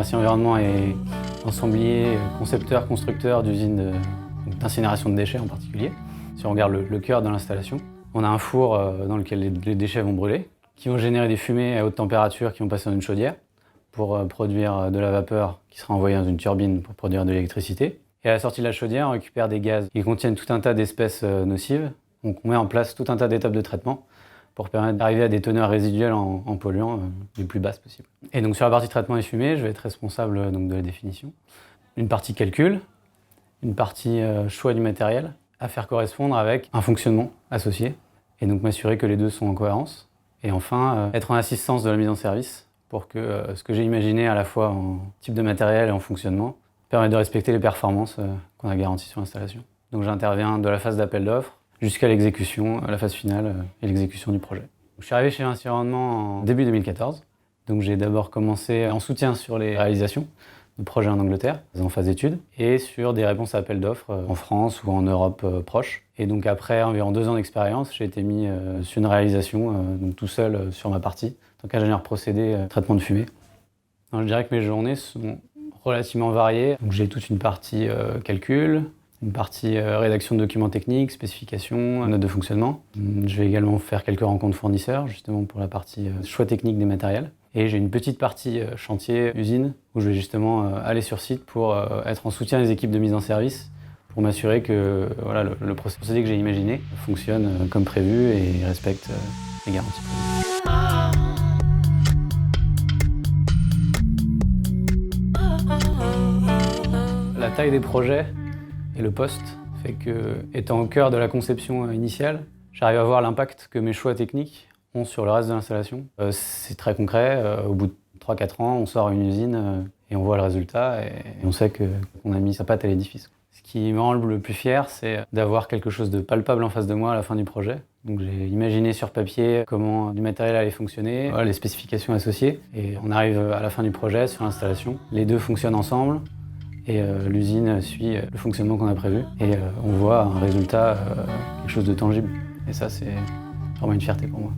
Mercy Environnement est ensemblier, concepteur, constructeur d'usines d'incinération de déchets en particulier. Si on regarde le cœur de l'installation, on a un four dans lequel les déchets vont brûler, qui vont générer des fumées à haute température qui vont passer dans une chaudière pour produire de la vapeur qui sera envoyée dans une turbine pour produire de l'électricité. Et à la sortie de la chaudière, on récupère des gaz qui contiennent tout un tas d'espèces nocives. Donc on met en place tout un tas d'étapes de traitement pour permettre d'arriver à des teneurs résiduelles en polluants les plus basses possibles. Et donc sur la partie traitement et fumée, je vais être responsable donc, de la définition. Une partie calcul, une partie choix du matériel à faire correspondre avec un fonctionnement associé et donc m'assurer que les deux sont en cohérence. Et enfin, être en assistance de la mise en service pour que ce que j'ai imaginé à la fois en type de matériel et en fonctionnement permette de respecter les performances qu'on a garanties sur l'installation. Donc j'interviens de la phase d'appel d'offres jusqu'à l'exécution, la phase finale et l'exécution du projet. Je suis arrivé chez Mercy Environnement en début 2014. Donc j'ai d'abord commencé en soutien sur les réalisations de projets en Angleterre, en phase d'études, et sur des réponses à appels d'offres en France ou en Europe proche. Et donc après environ 2 ans d'expérience, j'ai été mis sur une réalisation, donc tout seul sur ma partie, en tant qu'ingénieur procédé traitement de fumée. Alors, je dirais que mes journées sont relativement variées. Donc j'ai toute une partie calcul, une partie rédaction de documents techniques, spécifications, notes de fonctionnement. Je vais également faire quelques rencontres fournisseurs, justement pour la partie choix technique des matériels. Et j'ai une petite partie chantier, usine, où je vais justement aller sur site pour être en soutien des équipes de mise en service, pour m'assurer que voilà, le procédé que j'ai imaginé fonctionne comme prévu et respecte les garanties prévues. La taille des projets et le poste fait que, étant au cœur de la conception initiale, j'arrive à voir l'impact que mes choix techniques ont sur le reste de l'installation. C'est très concret, au bout de 3-4 ans, on sort une usine et on voit le résultat et on sait qu'on a mis sa patte à l'édifice. Ce qui me rend le plus fier, c'est d'avoir quelque chose de palpable en face de moi à la fin du projet. Donc j'ai imaginé sur papier comment du matériel allait fonctionner, les spécifications associées, et on arrive à la fin du projet sur l'installation. Les deux fonctionnent ensemble. Et l'usine suit le fonctionnement qu'on a prévu. Et on voit un résultat, quelque chose de tangible. Et ça, c'est vraiment une fierté pour moi.